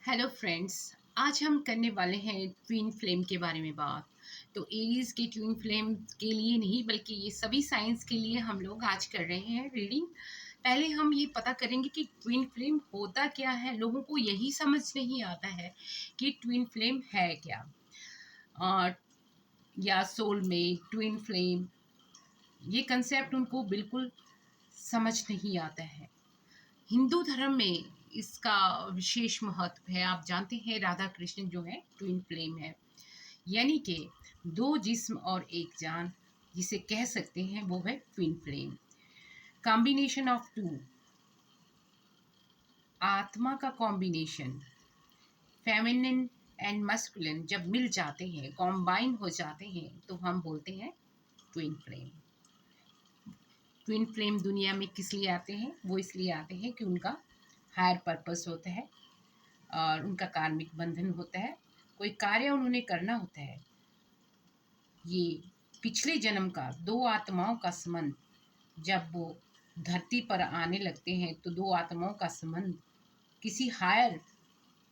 Hello friends. आज हम करने वाले हैं ट्विन फ्लेम के बारे में बात। तो एरीज के ट्विन फ्लेम के लिए नहीं बल्कि ये सभी साइंस के लिए हम लोग आज कर रहे हैं रीडिंग। पहले हम ये पता करेंगे कि ट्विन फ्लेम होता क्या है। लोगों को यही समझ नहीं आता है कि ट्विन फ्लेम है क्या। और या सोलमेट, ट्विन फ्लेम, ये कंसेप्ट उनको बिल्कुल समझ नहीं आता है। हिंदू धर्म में इसका विशेष महत्व है। आप जानते हैं राधा कृष्ण जो है ट्विन फ्लेम है, यानी कि दो जिस्म और एक जान, जिसे कह सकते हैं वो है twin flame. Combination of two, आत्मा का कॉम्बिनेशन, फेमिनिन एंड मस्कुलिन जब मिल जाते हैं, कॉम्बाइन हो जाते हैं, तो हम बोलते हैं ट्विन फ्लेम। ट्विन फ्लेम दुनिया में किस लिए आते हैं? वो इसलिए आते हैं कि उनका हायर पर्पस होता है और उनका कार्मिक बंधन होता है। कोई कार्य उन्होंने करना होता है। ये पिछले जन्म का दो आत्माओं का संबंध जब वो धरती पर आने लगते हैं तो दो आत्माओं का संबंध किसी हायर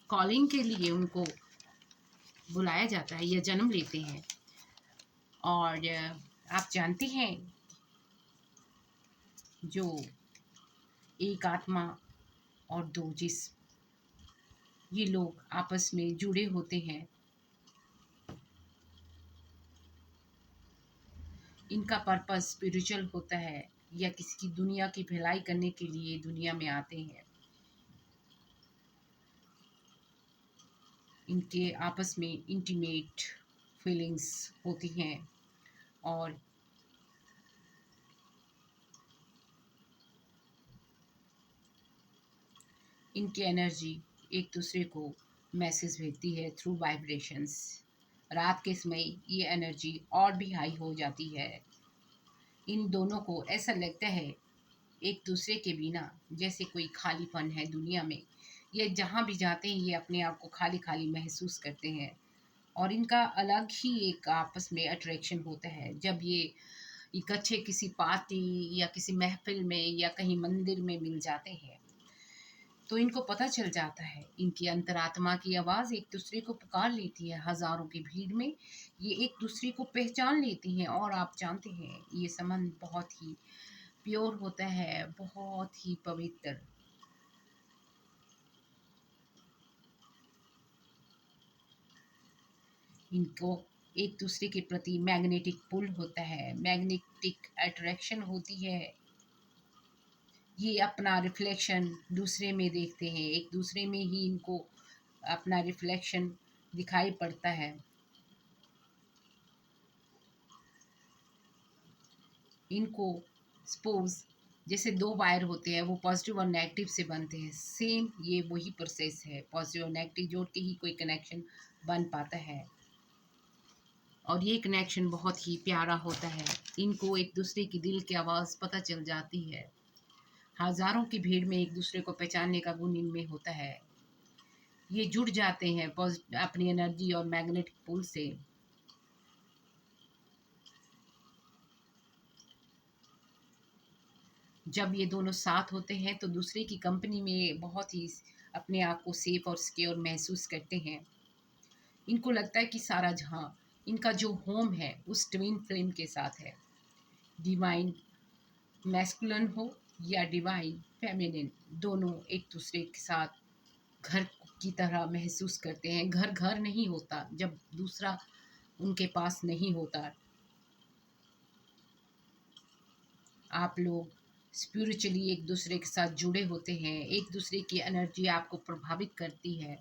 कॉलिंग के लिए उनको बुलाया जाता है या जन्म लेते हैं। और आप जानते हैं जो एक आत्मा और दो जिस्म, ये लोग आपस में जुड़े होते हैं। इनका पर्पस स्पिरिचुअल होता है या किसी की दुनिया की भलाई करने के लिए दुनिया में आते हैं। इनके आपस में इंटीमेट फीलिंग्स होती हैं और इनकी एनर्जी एक दूसरे को मैसेज भेजती है थ्रू वाइब्रेशंस। रात के समय ये एनर्जी और भी हाई हो जाती है। इन दोनों को ऐसा लगता है एक दूसरे के बिना जैसे कोई खालीपन है दुनिया में। ये जहाँ भी जाते हैं ये अपने आप को खाली खाली महसूस करते हैं। और इनका अलग ही एक आपस में अट्रैक्शन होता है जब ये इकट्ठे किसी पार्टी या किसी महफिल में या कहीं मंदिर में मिल जाते हैं। तो इनको पता चल जाता है, इनकी अंतरात्मा की आवाज़ एक दूसरे को पुकार लेती है। हजारों की भीड़ में ये एक दूसरे को पहचान लेती हैं और आप जानते हैं ये संबंध बहुत ही प्योर होता है, बहुत ही पवित्र। इनको एक दूसरे के प्रति मैग्नेटिक पुल होता है, मैग्नेटिक अट्रैक्शन होती है। ये अपना रिफ्लेक्शन दूसरे में देखते हैं, एक दूसरे में ही इनको अपना रिफ्लेक्शन दिखाई पड़ता है। इनको सपोज जैसे दो वायर होते हैं, वो पॉजिटिव और नेगेटिव से बनते हैं, सेम ये वही प्रोसेस है। पॉजिटिव और नेगेटिव जोड़ के ही कोई कनेक्शन बन पाता है और ये कनेक्शन बहुत ही प्यारा होता है। इनको एक दूसरे की दिल की आवाज़ पता चल जाती है। हजारों की भीड़ में एक दूसरे को पहचानने का गुण इनमें होता है। ये जुड़ जाते हैं अपनी एनर्जी और मैग्नेटिक पुल से। जब ये दोनों साथ होते हैं तो दूसरे की कंपनी में बहुत ही अपने आप को सेफ और सिक्योर महसूस करते हैं। इनको लगता है कि सारा जहां इनका जो होम है उस ट्विन फ्लेम के साथ है। डिवाइन मैस्कुलिन हो या डिवाइन फेमिनिन, दोनों एक दूसरे के साथ घर की तरह महसूस करते हैं। घर घर नहीं होता जब दूसरा उनके पास नहीं होता। आप लोग स्पिरिचुअली एक दूसरे के साथ जुड़े होते हैं, एक दूसरे की एनर्जी आपको प्रभावित करती है।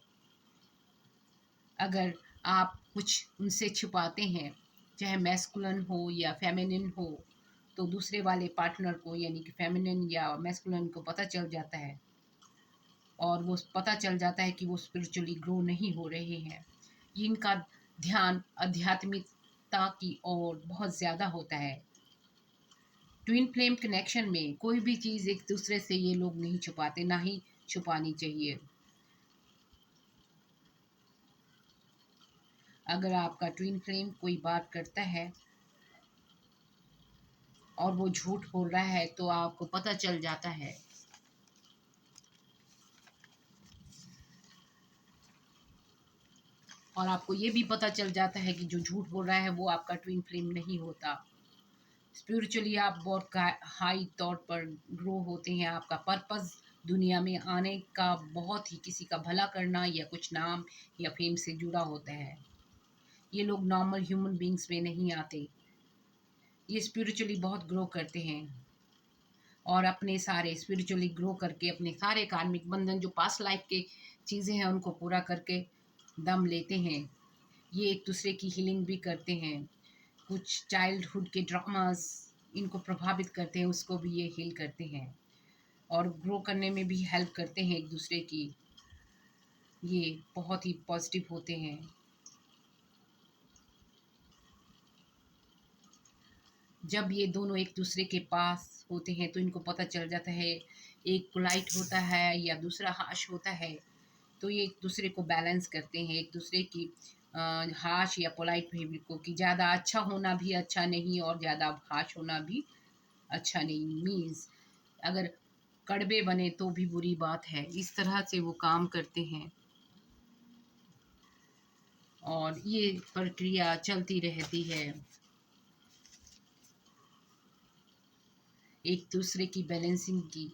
अगर आप कुछ उनसे छुपाते हैं, चाहे मैस्कुलिन हो या फेमिनिन हो, तो दूसरे वाले पार्टनर को यानी कि फेमिनिन या मैस्कुलिन को पता चल जाता है और वो पता चल जाता है कि वो स्पिरिचुअली ग्रो नहीं हो रहे हैं। ये इनका ध्यान आध्यात्मिकता की ओर बहुत ज़्यादा होता है। ट्विन फ्लेम कनेक्शन में कोई भी चीज़ एक दूसरे से ये लोग नहीं छुपाते, ना ही छुपानी चाहिए। अगर आपका ट्विन फ्लेम कोई बात करता है और वो झूठ बोल रहा है तो आपको पता चल जाता है। और आपको ये भी पता चल जाता है कि जो झूठ बोल रहा है वो आपका ट्विन फ्लेम नहीं होता। स्पिरिचुअली आप बहुत हाई तौर पर ग्रो होते हैं। आपका पर्पस दुनिया में आने का बहुत ही किसी का भला करना या कुछ नाम या फेम से जुड़ा होता है। ये लोग नॉर्मल ह्यूमन बींग्स में नहीं आते। ये स्पिरिचुअली बहुत ग्रो करते हैं और अपने सारे स्पिरिचुअली ग्रो करके अपने सारे कार्मिक बंधन जो पास्ट लाइफ के चीज़ें हैं उनको पूरा करके दम लेते हैं। ये एक दूसरे की हीलिंग भी करते हैं। कुछ चाइल्डहुड के ड्रामास इनको प्रभावित करते हैं, उसको भी ये हील करते हैं और ग्रो करने में भी हेल्प करते हैं एक दूसरे की। ये बहुत ही पॉजिटिव होते हैं। जब ये दोनों एक दूसरे के पास होते हैं तो इनको पता चल जाता है, एक पोलाइट होता है या दूसरा हाश होता है, तो ये एक दूसरे को बैलेंस करते हैं। एक दूसरे की हाश या पोलाइट बिहेवियर को, कि ज़्यादा अच्छा होना भी अच्छा नहीं और ज़्यादा हाश होना भी अच्छा नहीं। मीन्स अगर कड़वे बने तो भी बुरी बात है, इस तरह से वो काम करते हैं और ये प्रक्रिया चलती रहती है। एक दूसरे की बैलेंसिंग की।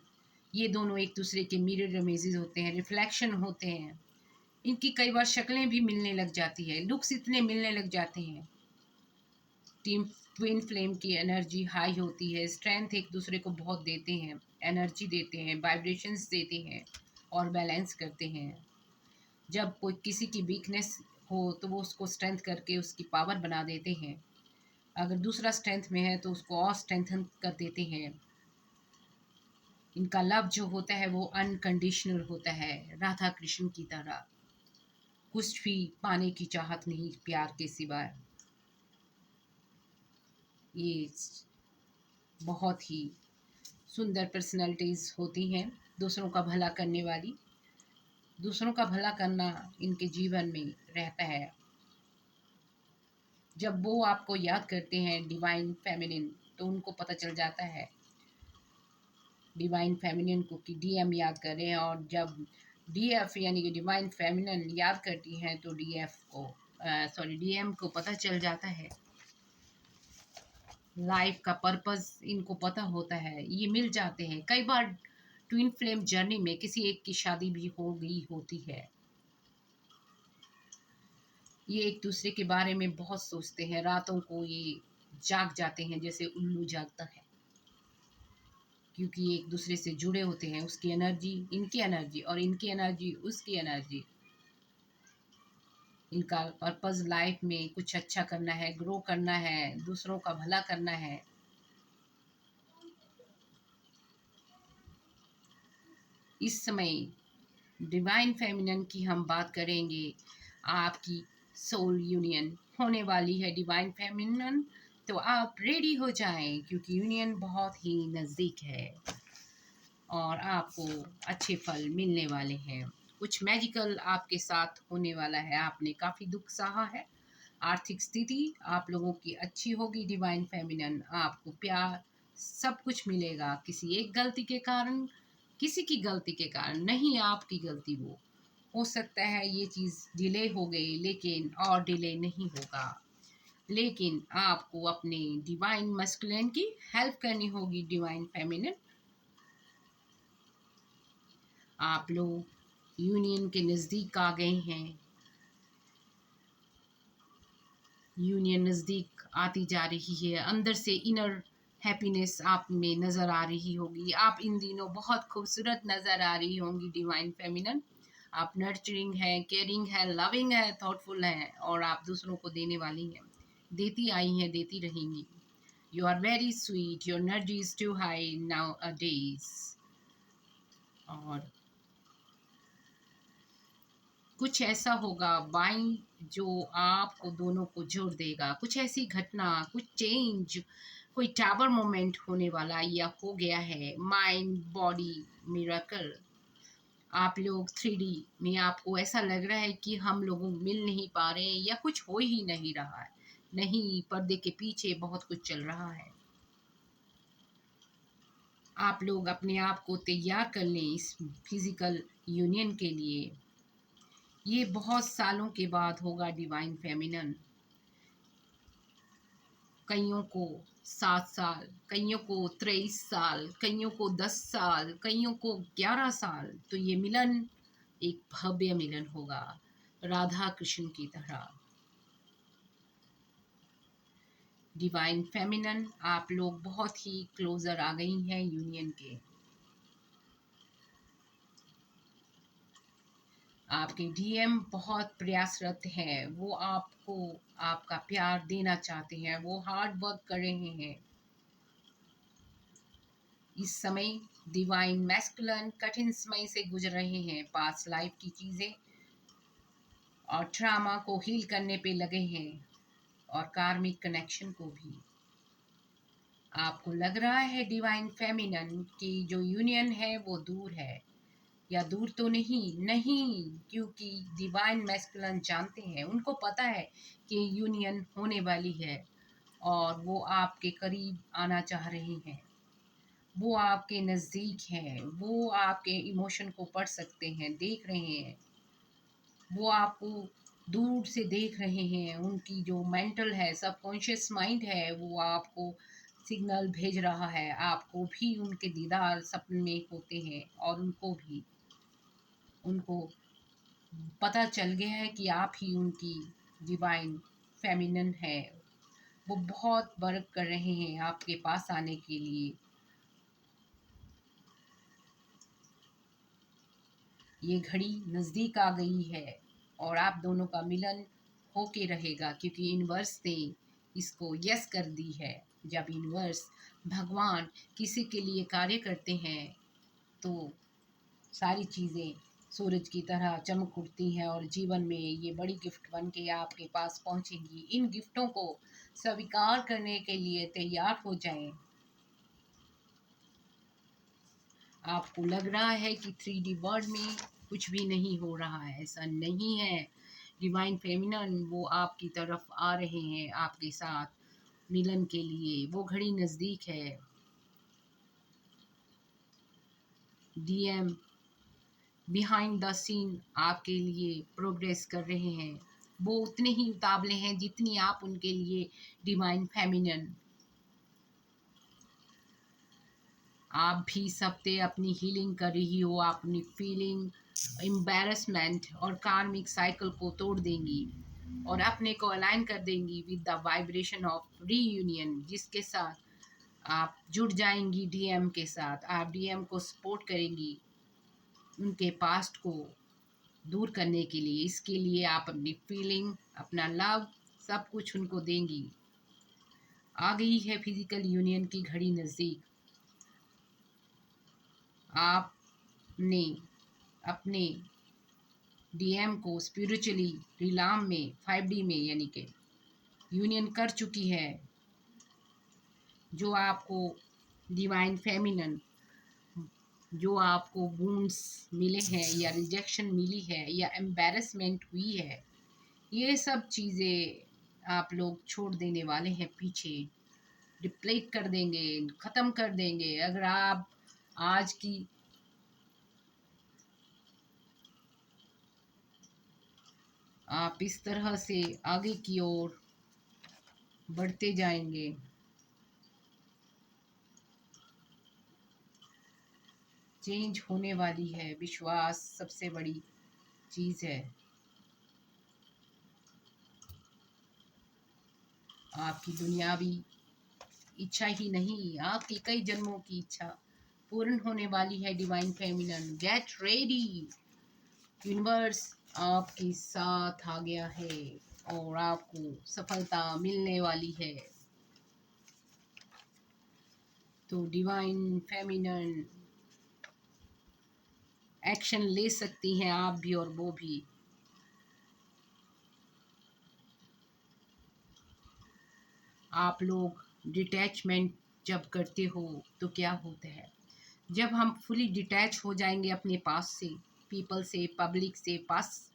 ये दोनों एक दूसरे के मिरर इमेजेस होते हैं, रिफ्लेक्शन होते हैं। इनकी कई बार शक्लें भी मिलने लग जाती है, लुक्स इतने मिलने लग जाते हैं। टीम ट्विन फ्लेम की एनर्जी हाई होती है, स्ट्रेंथ एक दूसरे को बहुत देते हैं, एनर्जी देते हैं, वाइब्रेशंस देते हैं और बैलेंस करते हैं। जब कोई किसी की वीकनेस हो तो वो उसको स्ट्रेंथ करके उसकी पावर बना देते हैं। अगर दूसरा स्ट्रेंथ में है तो उसको और स्ट्रेंथन कर देते हैं। इनका लव जो होता है वो अनकंडीशनल होता है, राधा कृष्ण की तरह। कुछ भी पाने की चाहत नहीं प्यार के सिवाय। ये बहुत ही सुंदर पर्सनैलिटीज़ होती हैं, दूसरों का भला करने वाली। दूसरों का भला करना इनके जीवन में रहता है। जब वो आपको याद करते हैं डिवाइन फेमिनिन, तो उनको पता चल जाता है डिवाइन फेमिनिन को कि डीएम याद करें, और जब डीएफ यानी कि डिवाइन फेमिनिन याद करती हैं तो डीएफ को डीएम को पता चल जाता है लाइफ का पर्पस। इनको पता होता है, ये मिल जाते हैं। कई बार ट्विन फ्लेम जर्नी में किसी एक की शादी भी हो गई होती है। ये एक दूसरे के बारे में बहुत सोचते हैं, रातों को ये जाग जाते हैं जैसे उल्लू जागता है, क्योंकि ये एक दूसरे से जुड़े होते हैं। उसकी एनर्जी इनकी एनर्जी और इनकी एनर्जी उसकी एनर्जी। इनका पर्पस लाइफ में कुछ अच्छा करना है, ग्रो करना है, दूसरों का भला करना है। इस समय डिवाइन फेमिनिन की हम बात करेंगे। आपकी सोल यूनियन होने वाली है डिवाइन फेमिनिन, तो आप रेडी हो जाएं क्योंकि यूनियन बहुत ही नज़दीक है और आपको अच्छे फल मिलने वाले हैं। कुछ मैजिकल आपके साथ होने वाला है। आपने काफ़ी दुख सहा है, आर्थिक स्थिति आप लोगों की अच्छी होगी। डिवाइन फेमिनिन आपको प्यार सब कुछ मिलेगा। किसी एक गलती के कारण, किसी की गलती के कारण नहीं, आपकी गलती वो हो सकता है ये चीज़ डिले हो गई, लेकिन और डिले नहीं होगा। लेकिन आपको अपने डिवाइन मस्कुलिन की हेल्प करनी होगी। डिवाइन फेमिनिन आप लोग यूनियन के नज़दीक आ गए हैं। यूनियन नज़दीक आती जा रही है। अंदर से इनर हैप्पीनेस आप में नज़र आ रही होगी। आप इन दिनों बहुत खूबसूरत नज़र आ रही होंगी डिवाइन फेमिनिन। आप नर्चरिंग है, केयरिंग है, लविंग है, थॉटफुल हैं और आप दूसरों को देने वाली हैं। देती आई हैं, देती रहेंगी। You are very sweet, your energy is too high nowadays. और कुछ ऐसा होगा बाई जो आपको दोनों को जोड़ देगा। कुछ ऐसी घटना, कुछ चेंज, कोई टावर मोमेंट होने वाला या हो गया है। Mind body miracle. आप लोग 3D में, आपको ऐसा लग रहा है कि हम लोग मिल नहीं पा रहे हैं या कुछ हो ही नहीं रहा है। नहीं, पर्दे के पीछे बहुत कुछ चल रहा है। आप लोग अपने आप को तैयार कर लें इस फिजिकल यूनियन के लिए। ये बहुत सालों के बाद होगा डिवाइन फेमिनन। कईयों को 7 साल, कईयों को 23 साल, कईयों को 10 साल, कईयों को 11 साल। तो ये मिलन एक भव्य मिलन होगा, राधा कृष्ण की तरह। डिवाइन फेमिनन, आप लोग बहुत ही क्लोजर आ गई हैं यूनियन के। आपके डीएम बहुत प्रयासरत हैं, वो आपको आपका प्यार देना चाहते हैं, वो हार्ड वर्क कर रहे हैं। इस समय डिवाइन मैस्कुलिन कठिन समय से गुजर रहे हैं, पास्ट लाइफ की चीज़ें और ट्रामा को हील करने पे लगे हैं, और कार्मिक कनेक्शन को भी। आपको लग रहा है डिवाइन फेमिनन की जो यूनियन है वो दूर है, या दूर तो नहीं, क्योंकि डिवाइन मैस्कुलिन जानते हैं, उनको पता है कि यूनियन होने वाली है, और वो आपके करीब आना चाह रहे हैं, वो आपके नज़दीक हैं, वो आपके इमोशन को पढ़ सकते हैं, देख रहे हैं, वो आपको दूर से देख रहे हैं। उनकी जो मेंटल है, सबकॉन्शियस माइंड है, वो आपको सिग्नल भेज रहा है। आपको भी उनके दीदार सपने में होते हैं, और उनको पता चल गया है कि आप ही उनकी डिवाइन फेमिनन है। वो बहुत वर्क कर रहे हैं आपके पास आने के लिए। ये घड़ी नज़दीक आ गई है, और आप दोनों का मिलन होके रहेगा, क्योंकि यूनिवर्स ने इसको यस कर दी है। जब यूनिवर्स, भगवान किसी के लिए कार्य करते हैं तो सारी चीज़ें सूरज की तरह चमक उठती हैं, और जीवन में ये बड़ी गिफ्ट बन के आपके पास पहुंचेंगी। इन गिफ्टों को स्वीकार करने के लिए तैयार हो जाएं। आपको लग रहा है कि 3D वर्ल्ड में कुछ भी नहीं हो रहा है, ऐसा नहीं है। डिवाइन फेमिनन वो आपकी तरफ आ रहे हैं, आपके साथ मिलन के लिए। वो घड़ी नज़दीक है। डीएम बिहाइंड द सीन आपके लिए प्रोग्रेस कर रहे हैं। वो उतने ही उतावले हैं जितनी आप उनके लिए डिवाइन फेमिनन। आप भी सबसे अपनी हीलिंग कर रही हो, आप अपनी फीलिंग, एम्बैरसमेंट और कार्मिक साइकिल को तोड़ देंगी, और अपने को अलाइन कर देंगी with the vibration of reunion, जिसके साथ आप जुड़ जाएंगी डीएम के साथ। आप डीएम को सपोर्ट करेंगी उनके पास्ट को दूर करने के लिए। इसके लिए आप अपनी फीलिंग, अपना लव, सब कुछ उनको देंगी। आ गई है फिजिकल यूनियन की घड़ी नज़दीक। आपने अपने डीएम को स्पिरिचुअली रिलाम में 5D में यानी कि यूनियन कर चुकी है। जो आपको डिवाइन फेमिनन, जो आपको वुंड्स मिले हैं, या रिजेक्शन मिली है, या एम्बैरसमेंट हुई है, ये सब चीज़ें आप लोग छोड़ देने वाले हैं पीछे। डिप्लीट कर देंगे, ख़त्म कर देंगे। अगर आप आज की आप इस तरह से आगे की ओर बढ़ते जाएंगे। चेंज होने वाली है। विश्वास सबसे बड़ी चीज़ है। आपकी दुनियावी इच्छा ही नहीं, आपकी कई जन्मों की इच्छा पूर्ण होने वाली है। Divine feminine, get ready. Universe आपके साथ आ गया है, और आपको सफलता मिलने वाली है। तो डिवाइन फेमिनन एक्शन ले सकती हैं, आप भी और वो भी। आप लोग डिटैचमेंट जब करते हो तो क्या होता है, जब हम फुली डिटैच हो जाएंगे अपने पास से, पीपल से, पब्लिक से, पास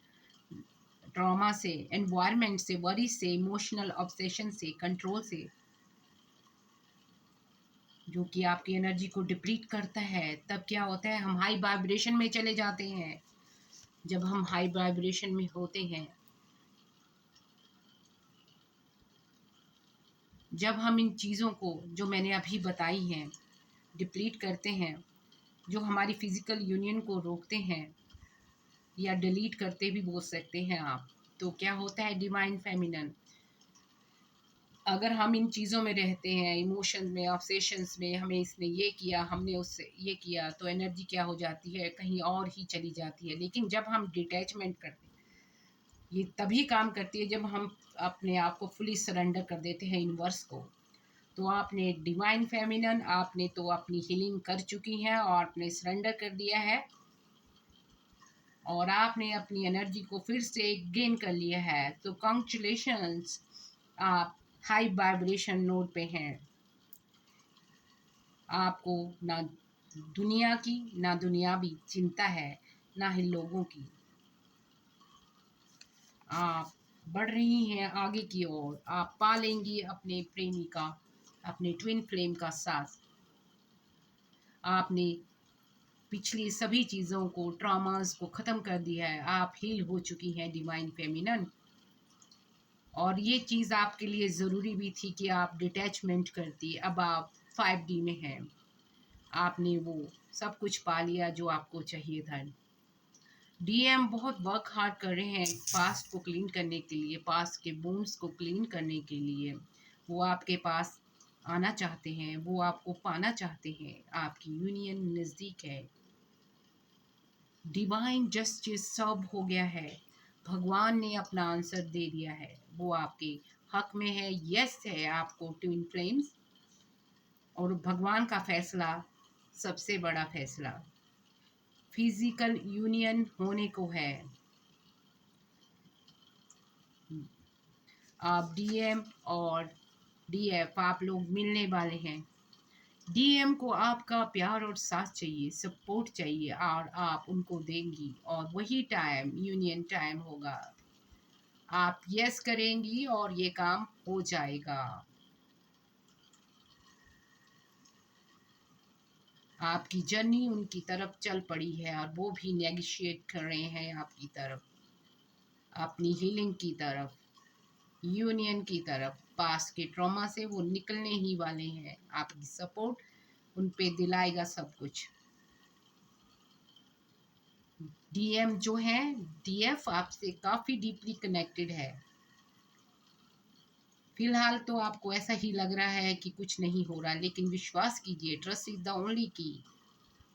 ट्रॉमा से, एनवायरनमेंट से, वरी से, इमोशनल ऑब्सेशन से, कंट्रोल से, जो कि आपकी एनर्जी को डिप्लीट करता है, तब क्या होता है, हम हाई वाइब्रेशन में चले जाते हैं। जब हम हाई वाइब्रेशन में होते हैं, जब हम इन चीज़ों को जो मैंने अभी बताई हैं डिप्लीट करते हैं, जो हमारी फिजिकल यूनियन को रोकते हैं या डिलीट करते भी बोल सकते हैं आप, तो क्या होता है डिवाइन फेमिनन। अगर हम इन चीज़ों में रहते हैं, इमोशन में, ऑब्सेशंस में, हमें इसने ये किया, हमने उससे ये किया, तो एनर्जी क्या हो जाती है, कहीं और ही चली जाती है। लेकिन जब हम डिटैचमेंट करते हैं, ये तभी काम करती है जब हम अपने आप को फुली सरेंडर कर देते हैं यूनिवर्स को। तो आपने डिवाइन फेमिनन, आपने तो अपनी हीलिंग कर चुकी हैं और आपने सरेंडर कर दिया है, और आपने अपनी एनर्जी को फिर से गेन कर लिया है। तो कॉन्ग्रेचुलेशंस, आप हाई वाइब्रेशन नोड पे हैं। आपको ना दुनिया की, ना दुनियावी चिंता है, ना ही लोगों की। आप बढ़ रही हैं आगे की ओर। आप पा लेंगी अपने प्रेमी का, अपने ट्विन फ्लेम का साथ। आपने पिछली सभी चीज़ों को, ट्रॉमास को ख़त्म कर दिया है। आप हील हो चुकी हैं डिवाइन फेमिनन। और ये चीज़ आपके लिए ज़रूरी भी थी कि आप डिटैचमेंट करती। अब आप 5D में हैं। आपने वो सब कुछ पा लिया जो आपको चाहिए था। डीएम बहुत वर्क हार्ड कर रहे हैं पास्ट को क्लीन करने के लिए, पास्ट के वुंड्स को क्लीन करने के लिए। वो आपके पास आना चाहते हैं, वो आपको पाना चाहते हैं। आपकी यूनियन नज़दीक है। डिवाइन जस्टिस सब हो गया है। भगवान ने अपना आंसर दे दिया है। वो आपके हक में है। यस है आपको ट्विन फ्लेम्स। और भगवान का फैसला सबसे बड़ा फैसला फिजिकल यूनियन होने को है। आप डीएम और डीएफ आप लोग मिलने वाले हैं। डीएम को आपका प्यार और साथ चाहिए, सपोर्ट चाहिए, और आप उनको देंगी, और वही टाइम यूनियन टाइम होगा। आप यस करेंगी और ये काम हो जाएगा। आपकी जर्नी उनकी तरफ चल पड़ी है और वो भी नेगोशिएट कर रहे हैं आपकी तरफ, अपनी हीलिंग की तरफ, यूनियन की तरफ। पास्ट के ट्रॉमा से वो निकलने ही वाले हैं। आपकी सपोर्ट उन पे दिलाएगा सब कुछ। डीएम जो है, डीएफ आपसे काफ़ी डीपली कनेक्टेड है। फिलहाल तो आपको ऐसा ही लग रहा है कि कुछ नहीं हो रहा, लेकिन विश्वास कीजिए, ट्रस्ट इज द ओनली की।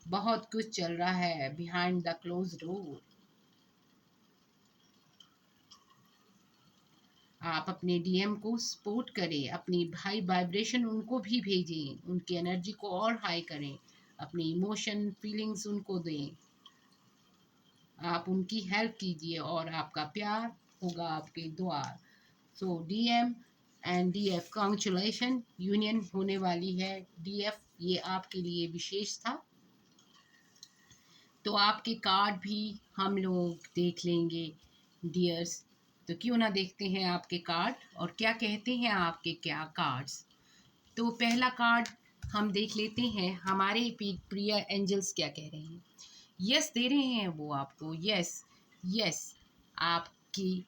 बहुत कुछ चल रहा है बिहाइंड द क्लोज डोर। आप अपने डीएम को सपोर्ट करें, अपनी हाई वाइब्रेशन उनको भी भेजें, उनकी एनर्जी को और हाई करें, अपनी इमोशन फीलिंग्स उनको दें। आप उनकी हेल्प कीजिए और आपका प्यार होगा आपके द्वार। So DM and DF congratulation, union होने वाली है। डीएफ ये आपके लिए विशेष था। तो आपके कार्ड भी हम लोग देख लेंगे डियर्स। तो क्यों ना देखते हैं आपके कार्ड और क्या कहते हैं आपके क्या कार्ड्स। तो पहला कार्ड हम देख लेते हैं, हमारे प्रिय एंजल्स क्या कह रहे हैं। यस दे रहे हैं वो आपको। यस, यस, आपकी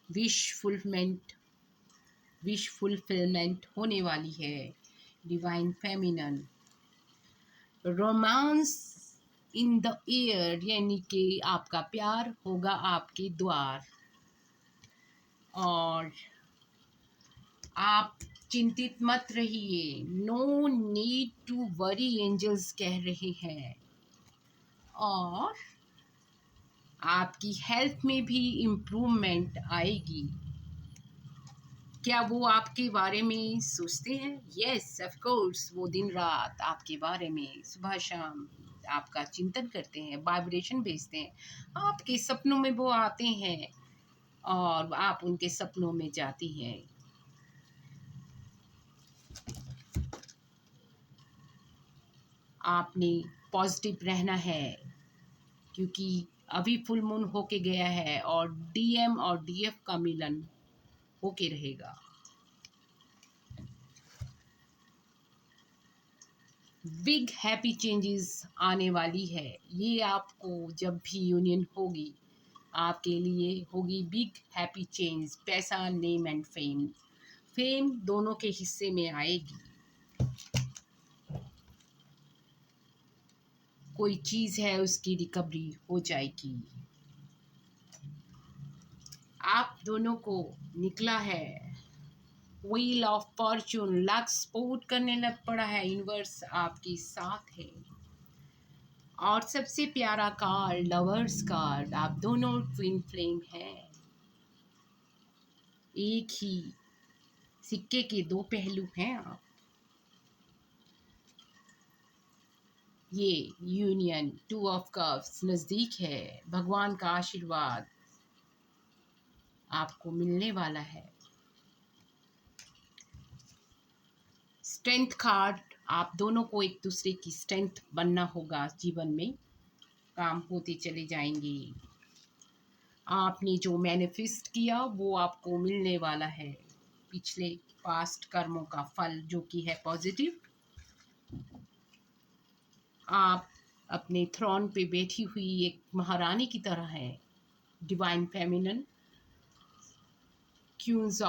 विश फुलफिलमेंट होने वाली है। Divine feminine, romance in the air, यानी कि आपका प्यार होगा आपके द्वार। और आप चिंतित मत रहिए, no need to worry, angels कह रहे हैं। और आपकी हेल्थ में भी इम्प्रूवमेंट आएगी। क्या वो आपके बारे में सोचते हैं? यस ऑफ कोर्स, वो दिन रात आपके बारे में सुबह शाम आपका चिंतन करते हैं, वाइब्रेशन भेजते हैं। आपके सपनों में वो आते हैं और आप उनके सपनों में जाती हैं। आपने पॉजिटिव रहना है, क्योंकि अभी फुल मून होके गया है और डीएम और डीएफ का मिलन होके रहेगा। बिग हैप्पी चेंजेस आने वाली है। ये आपको जब भी यूनियन होगी आपके लिए होगी बिग हैप्पी चेंज। पैसा, नेम एंड फेम, फेम दोनों के हिस्से में आएगी। कोई चीज़ है उसकी रिकवरी हो जाएगी। आप दोनों को निकला है wheel of Fortune, luck support करने लग पड़ा है, यूनिवर्स आपके साथ है। और सबसे प्यारा कार्ड लवर्स कार्ड, आप दोनों ट्विन फ्लेम हैं। एक ही सिक्के के दो पहलू हैं आप। ये यूनियन टू ऑफ कप्स नज़दीक है। भगवान का आशीर्वाद आपको मिलने वाला है। स्ट्रेंथ कार्ड, आप दोनों को एक दूसरे की स्ट्रेंथ बनना होगा। जीवन में काम होते चले जाएंगे। आपने जो मैनिफेस्ट किया वो आपको मिलने वाला है। पिछले पास्ट कर्मों का फल जो कि है पॉजिटिव। आप अपने थ्रोन पे बैठी हुई एक महारानी की तरह है। Divine feminine, queens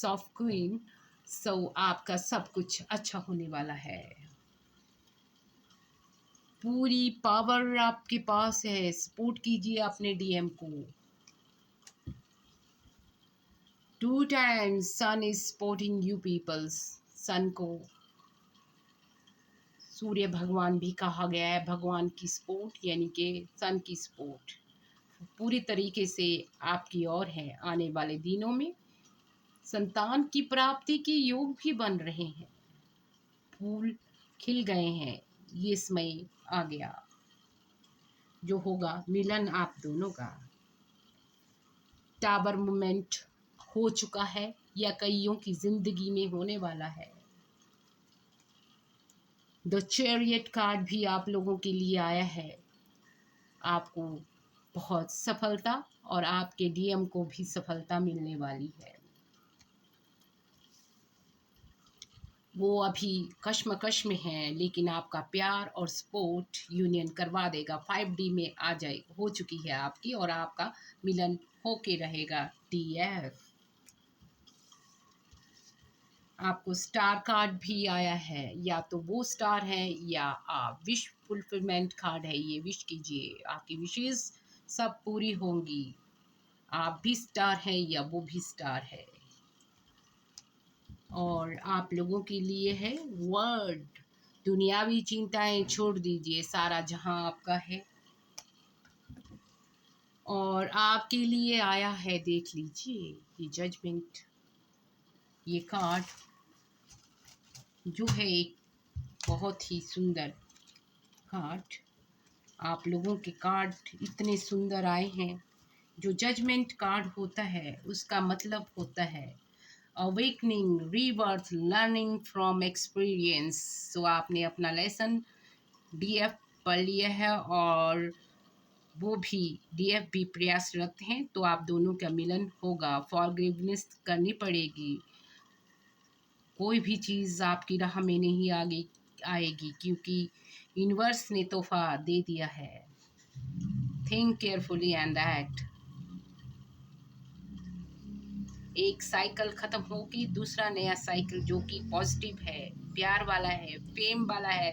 of queen. So आपका सब कुछ अच्छा होने वाला है। पूरी पावर आपके पास है। सपोर्ट कीजिए अपने डीएम को। 2 times sun is supporting you peoples. Sun को सूर्य भगवान भी कहा गया है। भगवान की सपोर्ट यानी कि सन की सपोर्ट पूरी तरीके से आपकी ओर है। आने वाले दिनों में संतान की प्राप्ति के योग भी बन रहे हैं। फूल खिल गए हैं। ये समय आ गया जो होगा मिलन आप दोनों का। टावर मोमेंट हो चुका है या कईयों की जिंदगी में होने वाला है। द चैरियट कार्ड भी आप लोगों के लिए आया है। आपको बहुत सफलता और आपके डीएम को भी सफलता मिलने वाली है। वो अभी कश्मकश में है लेकिन आपका प्यार और सपोर्ट यूनियन करवा देगा। 5D में आ जाए हो चुकी है आपकी और आपका मिलन होके रहेगा। TF आपको स्टार कार्ड भी आया है। या तो वो स्टार है या आप विश फुलफिलमेंट कार्ड है। ये विश कीजिए आपकी विशेष सब पूरी होंगी। आप भी स्टार है या वो भी स्टार है। और आप लोगों के लिए है वर्ड, दुनियावी चिंताएं छोड़ दीजिए, सारा जहां आपका है। और आपके लिए आया है, देख लीजिए, ये जजमेंट। ये कार्ड जो है एक बहुत ही सुंदर कार्ड। आप लोगों के कार्ड इतने सुंदर आए हैं। जो जजमेंट कार्ड होता है उसका मतलब होता है awakening, rebirth, learning from experience. So आपने अपना लेसन डीएफ पढ़ लिया है और वो भी डीएफ भी प्रयासरत हैं। तो आप दोनों का मिलन होगा। फॉरगिवनेस करनी पड़ेगी। कोई भी चीज़ आपकी राह में नहीं आगे आएगी क्योंकि यूनिवर्स ने तोहफा दे दिया है। Think carefully and act. एक साइकिल खत्म होगी, दूसरा नया साइकिल जो कि पॉजिटिव है, प्यार वाला है, फेम वाला है,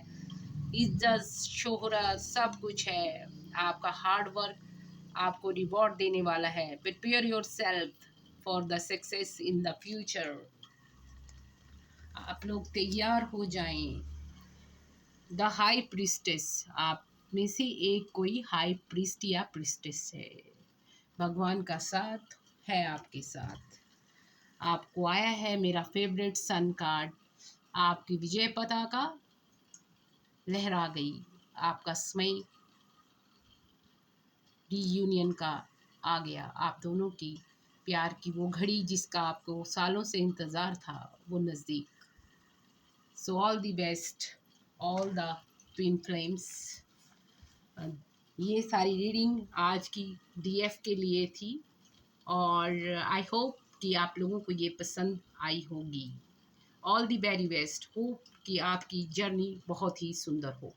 इज्जत, शोहरत, सब कुछ है। आपका हार्ड वर्क आपको रिवॉर्ड देने वाला है। Prepare your self for the success in the future. आप लोग तैयार हो जाएं। द हाई प्रीस्टेस, आप में से एक कोई हाई प्रीस्ट या प्रीस्टेस है। भगवान का साथ है आपके साथ। आपको आया है मेरा फेवरेट सन कार्ड। आपकी विजय पताका लहरा गई। आपका समय रीयूनियन का आ गया। आप दोनों की प्यार की वो घड़ी जिसका आपको सालों से इंतज़ार था वो नज़दीक। So all the best all the twin flames. ये सारी रीडिंग आज की डीएफ के लिए थी और आई होप कि आप लोगों को ये पसंद आई होगी। All the very best. Hope कि आपकी जर्नी बहुत ही सुंदर हो।